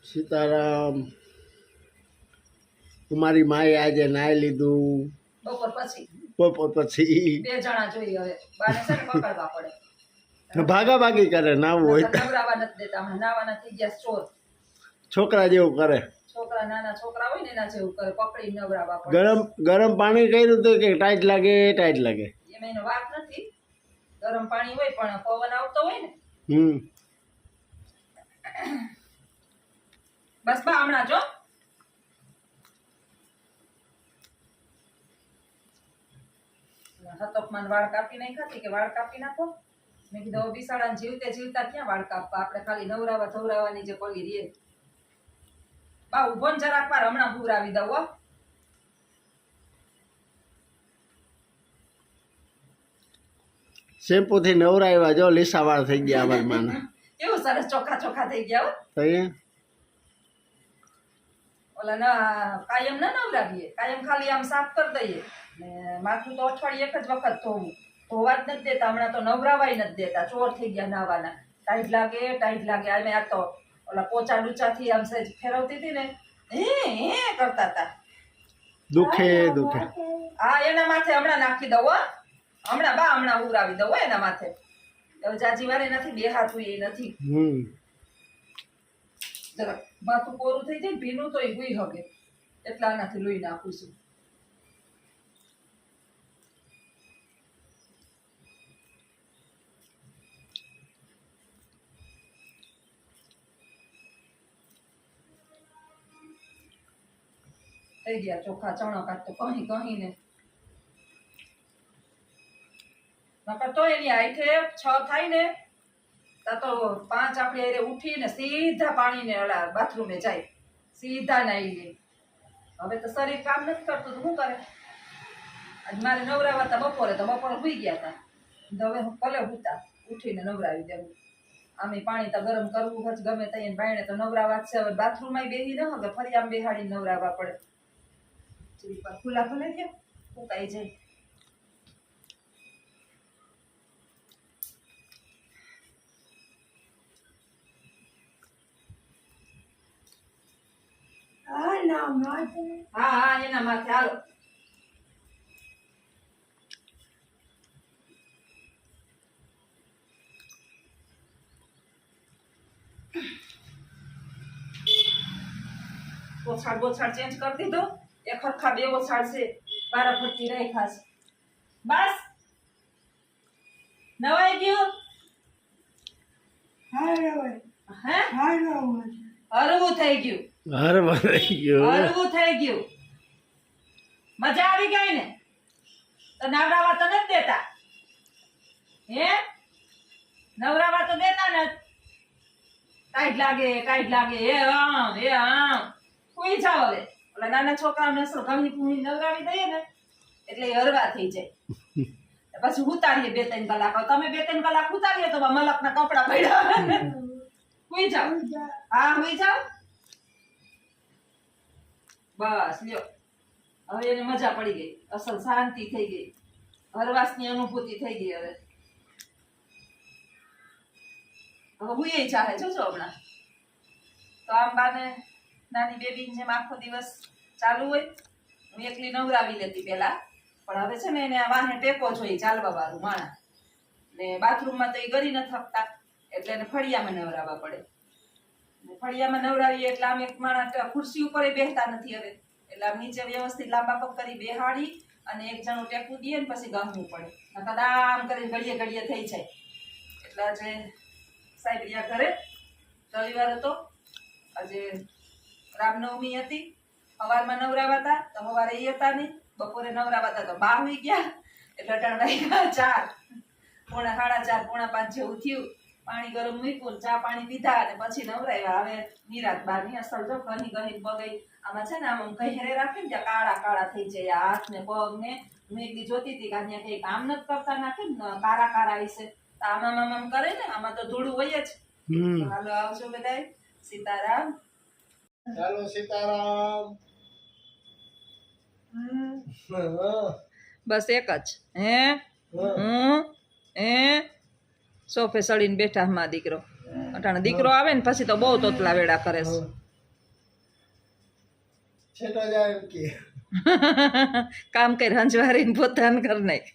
સીતારામ. મારી માએ આજે નાઈ લીધું બપોર પછી. બે જણા જોઈએ હવે બાને છે ને પકડવા પડે. ભાગા ભાગી કરે નાવું હોય નવરાવા નથી દેતા. હમણાં નાવાના થઈ ગયા ચોર. છોકરા જેવું કરે. છોકરા નાના છોકરા હોય ને એના જેવું કરે. પકડી નવરાવા પડે. ગરમ પાણી કર્યું તો કે ટાઈટ લાગે એમાં એનો વાત નથી. ગરમ પાણી હોય પણ પવન આવતો હોય ને. બસ બા હમણાં જો હતકમાન વાળ કાપી નાખ્યા કે વાળ કાપી નાખો. મેં કીધું બિસાડા જીવતે જીવતા ક્યાં વાળ કાપવા, આપણે ખાલી નવરાવા ધવરાવાની જે પગી રે. બા ઉભો ને જરાક વાર હમણાં ભૂરાવી દઉં હો. શેમ્પુ થી નવરાવ્યા જો લીસા વાળ થઈ ગયા અમારી માને. કેવું સરસ ચોખ્ખા ચોખ્ખા થઈ ગયા હો. ઓલા ના કાયમ ના નવરાવીએ, કાયમ ખાલી આમ સાફ કરી દઈએ ને માથું તો અઠવાડિયે એક જ વખત ધોવું. ધોવા જ નથી દેતા હમણાં તો, નવરાવાય નથી દેતા. ચોર થઈ ગયા નાવાના. ટાઈટ લાગે. આમે આ તો ઓલા પોચા ડૂચાથી આમ સહેજ ફેરવતી હતી ને હે કરતા હતા. દુખે હા એના માથે હમણાં નાખી દઉં હો. હમણાં ઉરાવી દઉં હો એના માથે. હવે જાજી વારે નથી, બે હાથ હોય એ નથી. જરાક માથું કોરું થઈ જાય ભીનું તો એ ગુઈ હગે એટલા આનાથી લોહી નાખું છું. થઈ ગયા ચોખ્ખા ચણો કાઢ તો કહી ને નકર તો એની હાઈઠે 6 થાય ને તો 5 આપણે એરે ઉઠીને સીધા પાણીને ઓલા બાથરૂમે જાય, સીધા નાઈ લે. હવે તો શરીર કામ નથી કરતું તો શું કરે? આજ મારે નવરાવા હતા બપોરે સુઈ ગયા હતા. હવે ભલે હુતા ઉઠીને નવરાવી દેવું. આમે પાણી તો ગરમ કરવું જ ગમે ત્યાં બાયણે તો નવરાવા છે. હવે બાથરૂમમાં બેસી ન હવે ફરી આમ બેહાડીને નવરાવા પડે. ખુલ્લા ભલે ગયા ફૂંકાઈ જાય. હા એના માથે હાલો. બોછાડ ચેન્જ કરી દીધો. એક હરખા બે બોછાડ છે. બારા ફરતી રહી ખાસ. બસ નવાઈ ગયું. હરવું થઈ ગયું. મજા આવી ગઈ ને? તો નવરાવા તો નથી દેતા હે? નવરાવા તો દેતા ને. ટાઈટ લાગે એ આમ સુઈ જાવ. હવે ઓલા નાના છોકરાઓને ગમી પૂરી નવરાવી દઈએ ને એટલે એ હરવા થઈ જાય. પછી ઉતારીએ 2-3 કલાક. તમે 2-3 કલાક ઉતારીએ તો મલક ના કપડા પડ્યા. સુઈ જાવ. હા સુઈ જાવ. બસ લ્યો હવે એને મજા પડી ગઈ. અસલ શાંતિ થઈ ગઈ. હરવાસની અનુભૂતિ થઈ ગઈ. હવે હુંય ચાહે જોજો હમણાં તો આમ બાને નાની બેબી જેમ આખો દિવસ ચાલુ હોય. હું એકલી નવરાવી લેતી પેલા, પણ હવે છે ને એને આ વાહે ટેકો જોઈએ ચાલવા વાળું માણા ને. બાથરૂમમાં તો એ ગરી ન થકતા એટલે એને ફળિયામાં નવરાવવા પડે. ફળિયામાં નવરાવીએ એટલે આમ એક માણા ખુરશી ઉપર બેસતા નથી હવે. એટલે આમ નીચે વ્યવસ્થિત લાંબા પગ કરી બેહાડી અને એક જણું ટેકું દઈએ ને પછી ગમવું પડે. નકર આમ કરીને ઘડીએ થઈ જાય. એટલે આજે સાહેબ રહ્યા ઘરે. રવિવાર હતો આજે, રામનવમી હતી. સવારમાં નવરાવાતા તો સવારે એ હતા નહીં. બપોરે નવરાવાતા તો 12 વાગી ગયા. એટલે અટાણ વાગ્યા 4, 4:30, 4:45 જેવું થયું. પાણી ગરમ મૂક્યું, ચા પાણી પીધા અને પછી નવરાવ્યા. હવે નિરાત બારની અસલ જો ઘણી બગઈ. આમાં છે ને આમ ઘેરે રાખે ને ત્યાં કાળા થઈ જાય હાથ ને પગ ને. મેં એકદી જોતી હતી કે અહીંયા કઈ કામ નથી કરતા નાખે ને કારા હશે. આમ કરે ને આમાં તો ધૂળું હોય જ. હાલો આવજો બધાય. સીતારામ. ચાલો સીતારામ. બસ એક જ હે સોફે સડીને બેઠા માં દીકરો. અટાણે દીકરો આવે ને પછી તો બહુ તોતલા વેડા કરે છે. છેટો જાય એમ કે કામ કર હંજવારીને પોતાને કર નાખ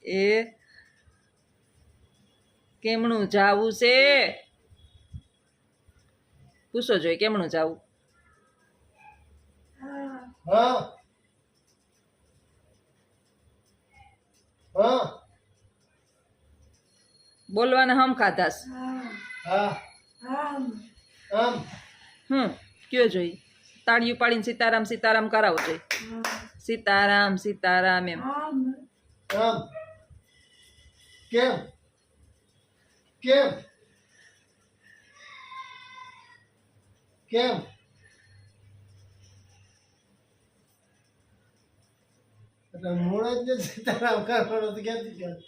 એ કેમનું જાવું છે પૂછો જોઈએ કેમનું જાવું હા હા બોલવાના હમ ખાધાસ હા આમ કયો જોઈ તાળીયું પાડીને સીતારામ સીતારામ કરાવો જોઈએ સીતારામ સીતારામ એમ આમ કેમ કેમ કેમ એટલે મૂળ જ સીતારામ કરવાનો તો ક્યાંથી ક્યાં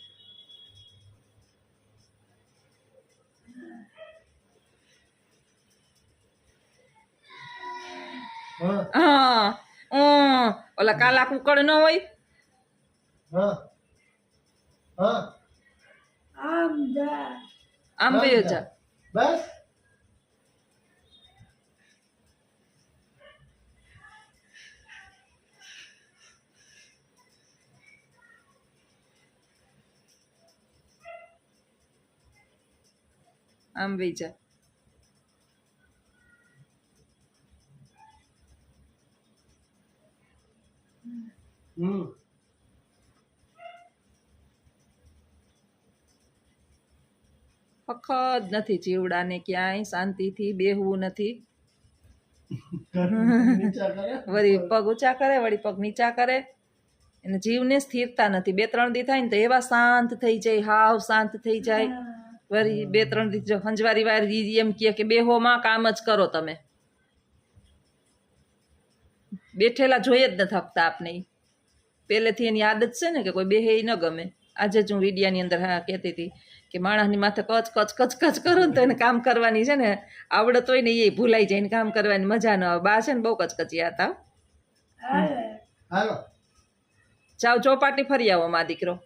હા હા ઓલા કાલા કુકડ ન હોય હા હા આમ વયો જા બસ આમ વહી જા વખત નથી જીવડાને ક્યાંય શાંતિથી બેહવું નથી નીચા કરે વળી પગ ઊંચા કરે વળી પગ નીચા કરે એને જીવને સ્થિરતા નથી 2-3 દી થાય ને તો એવા શાંત થઈ જાય હાવ શાંત થઈ જાય વળી 2-3 દી જો હંજવારી વાર એમ કે બેહોમાં કામ જ કરો તમે બેઠેલા જોઈએ જ નથી હકતા આપને પહેલેથી એની આદત છે ને કે કોઈ બેહે ન ગમે આજે જ હું વિડિયાની અંદર હા કહેતી હતી કે માણસની માથે કચ કચ કચ કચ કરો ને તો એને કામ કરવાની છે ને આવડત હોય ને એ ભૂલાઈ જાય ને કામ કરવાની મજા ન આવે બા છે ને બહુ કચકચિયા હતા હાલો જાઓ ચોપાટી ફરી આવો મા દીકરો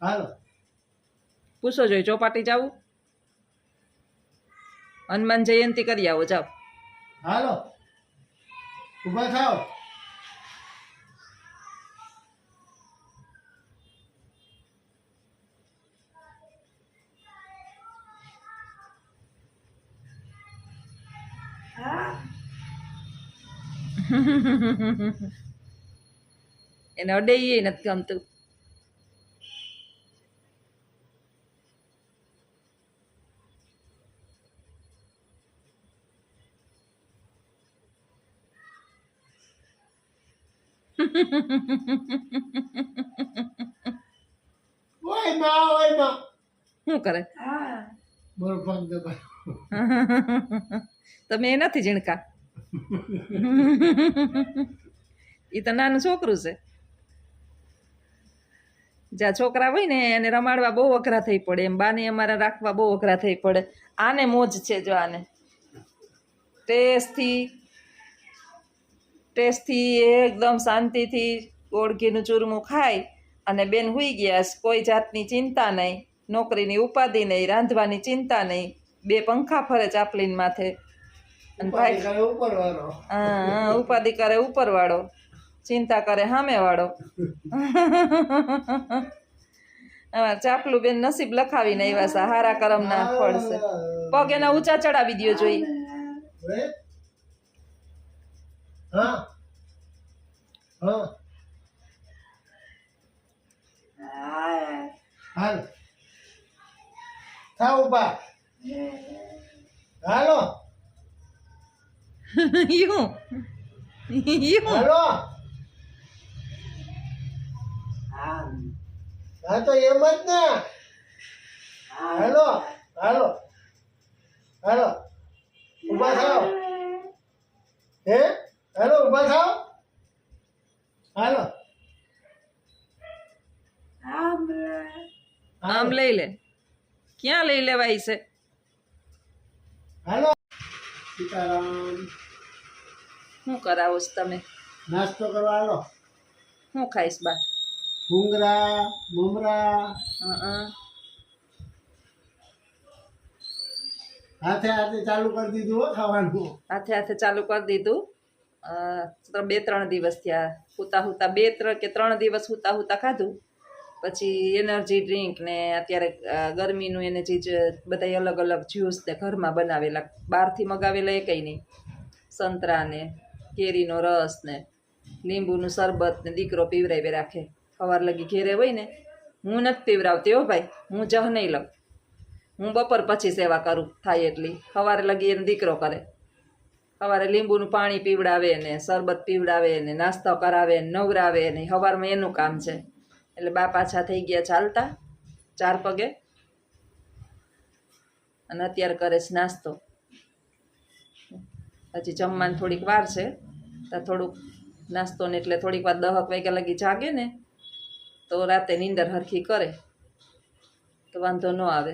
હાલો પૂછો જોઈએ ચોપાટી જાવું હનુમાન જયંતી કરી આવો જાઓ હાલો ઊભા થાવ એને અડે નથી ગમતું ઓય માં શું કરે બોલ પગ દબાય તમે એ નથી ઝીણકા એ તો નાનું છોકરું છે જ્યાં છોકરા હોય ને એને રમાડવા બહુ અઘરા થઈ પડે એમ બાને અમારા રાખવા બહુ અઘરા થઈ પડે આને મોજ છે જો આને ટેસ્ટથી એકદમ શાંતિથી ગોળ ઘીનું ચૂરમું ખાય અને બેન હુઈ ગયા કોઈ જાતની ચિંતા નહીં નોકરીની ઉપાધિ નહીં રાંધવાની ચિંતા નહીં 2 પંખા ફરે ચાપલીન માથે અને ભાઈ ઉપરવાળો હા ઉપાધિ કરે ઉપરવાળો ચિંતા કરે સામેવાળો ચાપલું બેન નસીબ લખાવીને આવ્યા છે હારા કરમના ફળ છે પગ એના ઊંચા ચડાવી દ્યો જોઈ હા હા હાલ થાવ ઉભા હાલો યું હાલો હા તો એમ જ ને હાલો હાલો હાલો ઉભા થાવ હે હાલો ઉભા થાવ હાલો આમ લઈ લે ક્યાં લઈ લેવાય છે હાલો સીતારામ શું કરાવો છો તમે નાસ્તો કરવા હાલો શું ખાઈશ બા ભૂંગરા મમરા હાથે હાથે ચાલુ કરી દીધું હો ખાવાનું. હાથે હાથે ચાલુ કરી દીધું. 2-3 દિવસ થયા હુતા હુતા 2 કે 3 દિવસ હુતા હુતા ખાધું. પછી એનર્જી ડ્રિંક ને અત્યારે ગરમીનું એને ચીજ બધા અલગ અલગ જ્યુસ ને ઘરમાં બનાવેલા, બહારથી મગાવેલા એ કંઈ નહીં. સંતરા ને કેરીનો રસ ને લીંબુનું શરબત ને દીકરો પીવરાવી રાખે. સવાર લગી ઘેરે હોય ને, હું નથી પીવરાવતી હો ભાઈ, હું જહ નહીં લઉં. હું બપોર પછી સેવા કરું થાય એટલી. સવારે લગી એને દીકરો કરે. સવારે લીંબુનું પાણી પીવડાવે ને શરબત પીવડાવે ને નાસ્તો કરાવે ને નવરાવે ને સવારમાં એનું કામ છે. એટલે બા પાછા થઈ ગયા ચાલતા 4 પગે, અને અત્યારે કરે છે નાસ્તો. હજી જમવાની થોડીક વાર છે, તો થોડુંક નાસ્તો ને એટલે થોડીક વાર 10 વાગ્યા લગી જાગે ને તો રાતે નીંદર હરખી કરે તો વાંધો ન આવે.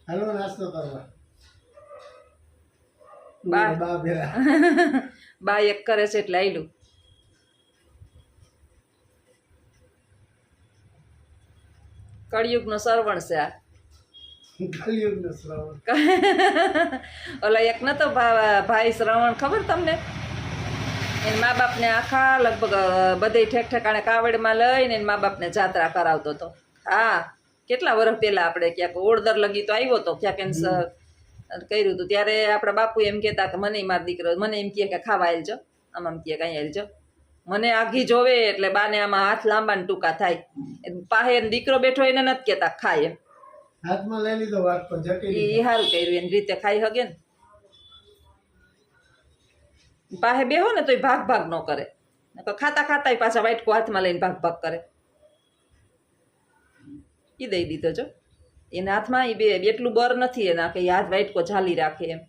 હાલો નાસ્તો કરવા. બા બા ભેરા. બા એક કરે છે એટલે આયલું. કળિયુગનો શ્રવણ છે આ. કળિયુગનો શ્રાવણ. ઓલા એક નતો ભાઈ શ્રવણ, ખબર તમને? એના મા બાપને આખા લગભગ બધે ઠેક ઠેકાણે કાવડમાં લઈને એના મા બાપને જાત્રા કરાવતો હતો. હા, કેટલા વર્ષ પહેલા આપણે ક્યાંક ઓળદર લગી તો આવ્યો હતો, ક્યાંક એને કર્યું હતું. ત્યારે આપણા બાપુ એમ કહેતા કે મને મારો દીકરો મને એમ કહે કે ખાવા આલજો, આમ કહે કે અહીં આલજો. મને આઘી જોવે એટલે બાને આમાં હાથ લાંબા ને ટૂંકા થાય. પાસે દીકરો બેઠો એને નથી કહેતા ખાય એમ. હાથમાં લઈ લીધો વાત પર જટી. એ સારું કર્યું, એની રીતે ખાઈ શકે ને. પાસે બેહો ને તો એ ભાગ ભાગ ન કરે, ખાતા ખાતા પાછા વાટકો હાથમાં લઈને ભાગ ભાગ કરે. એ દઈ દીધો જો એના હાથમાં. એ બે એટલું બર નથી એના કે હાથ વાટકો ઝાલી રાખે એમ.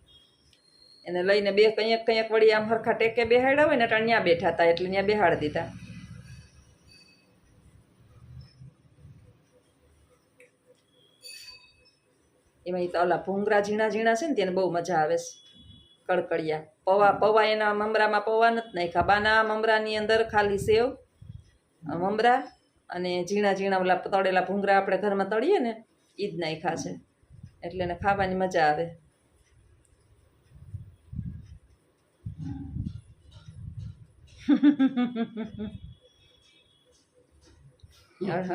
એને લઈને બે કંઈક કંઈક વળી આમ હરખા ટેકે બેહાડ્યા હોય ને એટલે ત્યાં બેઠા હતા એટલે ત્યાં બેહાડી દીધા. એમાં તો ઓલા ભૂંગરા ઝીણા ઝીણા છે ને તેને બહુ મજા આવે છે. કડકડિયા પૌવા એના મમરામાં પૌવા નથી નાખ્યા. બાના મમરાની અંદર ખાલી સેવ મમરા અને ઝીણા ઝીણા ઓલા તળેલા ભૂંગરા આપણે ઘરમાં તળીએ ને એ જ નાખ્યા છે, એટલે એને ખાવાની મજા આવે.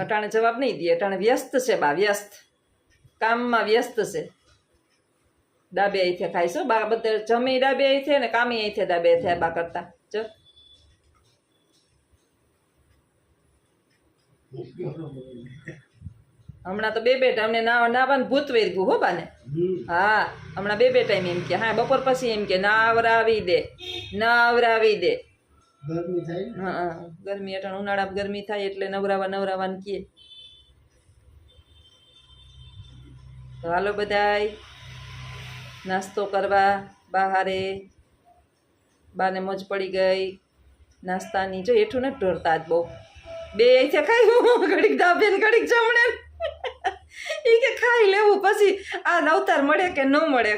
અટાણે જવાબ નહીં દે, અટાણે વ્યસ્ત છે બા, વ્યસ્ત કામમાં વ્યસ્ત છે. ડાબે અહીંથી ખાઈશું બા, બધે જમી ડાબે અહીંથી ને કામી અહીંથી ડાબે થયા બા કરતા. જો હમણાં તો બે ટાઈમ ને નાવાનું ભૂત વેર ગયું હો બાને. હા, હમણાં બે ટાઈમ એમ કે હા બપોર પછી એમ કે નાવરાવી દે નવરાવી દે. હા, ગરમી અટાણ ઉનાળામાં ગરમી થાય એટલે નવરાવાનું કહે. તો હાલો બધાય નાસ્તો કરવા બહારે. બાને મોજ પડી ગઈ નાસ્તાની. જો એઠું નથી ઢોરતા જ બહુ. બે અહીંથી ખાઈ ઘડીક દાબે ને ઘડીક જમણે. એ કે ખાઈ લેવું પછી આ અવતાર મળે કે ન મળે.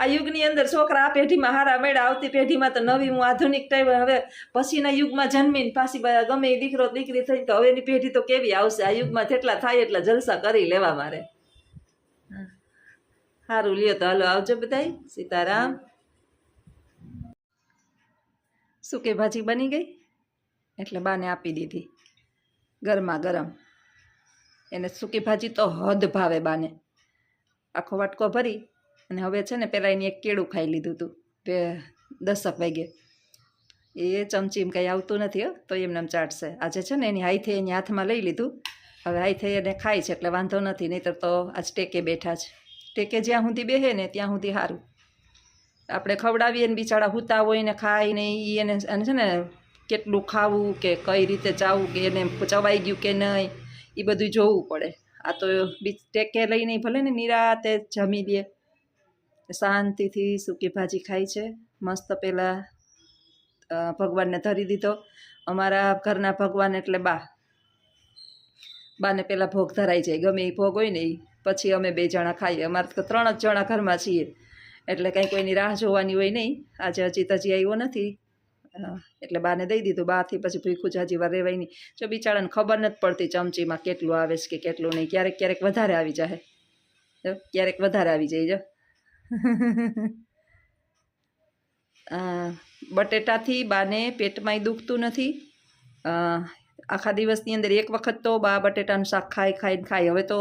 આ યુગની અંદર છોકરા આ પેઢીમાં હારા મળ્યા, આવતી પેઢીમાં તો નવી હું આધુનિક ટાઈમ હવે પછીના યુગમાં જન્મીને પાછી ગમે એ દીકરો દીકરી થઈ તો હવેની પેઢી તો કેવી આવશે. આ યુગમાં જેટલા થાય એટલા જલસા કરી લેવા મારે. સારું લ્યો તો હાલો આવજો બધાય. સીતારામ. સૂકી ભાજી બની ગઈ એટલે બાને આપી દીધી ગરમા ગરમ. એને સૂકી ભાજી તો હદ ભાવે બાને. આખો વાટકો ભરી અને હવે છે ને પહેલાં એની એક કેળું ખાઈ લીધું હતું 10 વાગે. એ ચમચીમ કંઈ આવતું નથી હો, તો એમને ચાટશે. આજે છે ને એની હાઈથે એની હાથમાં લઈ લીધું. હવે હાઈથે એને ખાય છે એટલે વાંધો નથી, નહીંતર તો આજ ટેકે બેઠા છે. ટેકે જ્યાં સુધી બેહે ને ત્યાં સુધી સારું. આપણે ખવડાવીએ ને બિચારા હુતા હોય ને ખાય ને એને છે ને કેટલું ખાવું કે કઈ રીતે ચાવવું કે એને ચવાઈ ગયું કે નહીં એ બધું જોવું પડે. આ તો ટેકે લઈને ભલે ને નિરાતે જમી લે, શાંતિથી સૂકી ભાજી ખાય છે મસ્ત. પહેલાં ભગવાનને ધરી દીધો. અમારા ઘરના ભગવાન એટલે બાને પહેલાં ભોગ ધરાઈ જાય, ગમે એ ભોગ હોય ને એ પછી અમે 2 જણા ખાઈએ. અમારે તો 3 જ જણા ઘરમાં છીએ એટલે કંઈ કોઈની રાહ જોવાની હોય નહીં. આજે હજી આવ્યો નથી એટલે બાને દઈ દીધું. બાથી પછી ભૂખ્યું જાજી વાર રહેવાય નહીં. જો બિચારાને ખબર નથી પડતી ચમચીમાં કેટલું આવે છે કે કેટલું નહીં. ક્યારેક ક્યારેક વધારે આવી જાય, જો ક્યારેક વધારે આવી જાય. જો બટેટાથી બાને પેટમાંય દુખતું નથી. આખા દિવસની અંદર એક વખત તો બા બટેટાનું શાક ખાઈ. હવે તો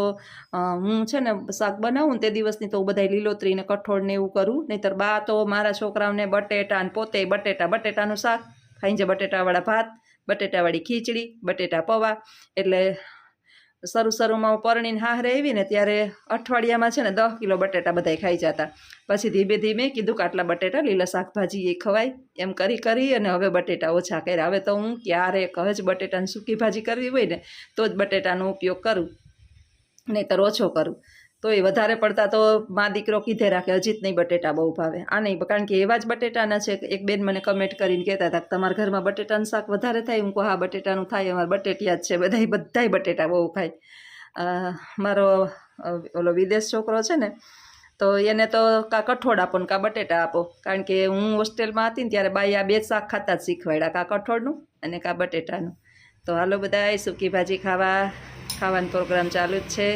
હું છે ને શાક બનાવું ને તે દિવસની તો બધા લીલોતરી ને કઠોળ ને એવું કરું. નહીંતર બા તો મારા છોકરાઓને બટેટા ને પોતે બટેટાનું શાક ખાઈ જાય, બટેટાવાળા ભાત, બટેટાવાળી ખીચડી, બટેટા પૌવા. એટલે શરૂમાં હું પરણીને હાહરે આવી ને ત્યારે અઠવાડિયામાં છે ને 10 કિલો બટેટા બધાય ખાઈ જતા. પછી ધીમે ધીમે કીધું કે આટલા બટેટા લીલા શાકભાજી એ ખવાય, એમ કરી અને હવે બટેટા ઓછા કર્યા. હવે તો હું ક્યારેક જ બટેટાની સૂકી ભાજી કરવી હોય ને તો જ બટેટાનો ઉપયોગ કરું, નહીંતર ઓછો કરું. તો એ વધારે પડતા તો મા દીકરો કીધે રાખે, અજીત નહીં બટેટા બહુ ભાવે. આ નહીં, કારણ કે એવા જ બટેટાના છે. એક બેન મને કમેન્ટ કરીને કહેતા હતા કે તમારા ઘરમાં બટેટાનું શાક વધારે થાય. હું કહું હા બટેટાનું થાય, અમારા બટેટિયા જ છે, બધાય બટેટા બહુ ખાય. મારો ઓલો વિદેશ છોકરો છે ને તો એને તો કાં કઠોળ આપો ને કાં બટેટા આપો, કારણ કે હું હોસ્ટેલમાં હતી ને ત્યારે બાઈ આ 2 શાક ખાતા જ શીખવાડ્યા, કાં કઠોળનું અને કાં બટેટાનું. તો હાલો બધા સૂકી ભાજી ખાવાનો પ્રોગ્રામ ચાલુ જ છે.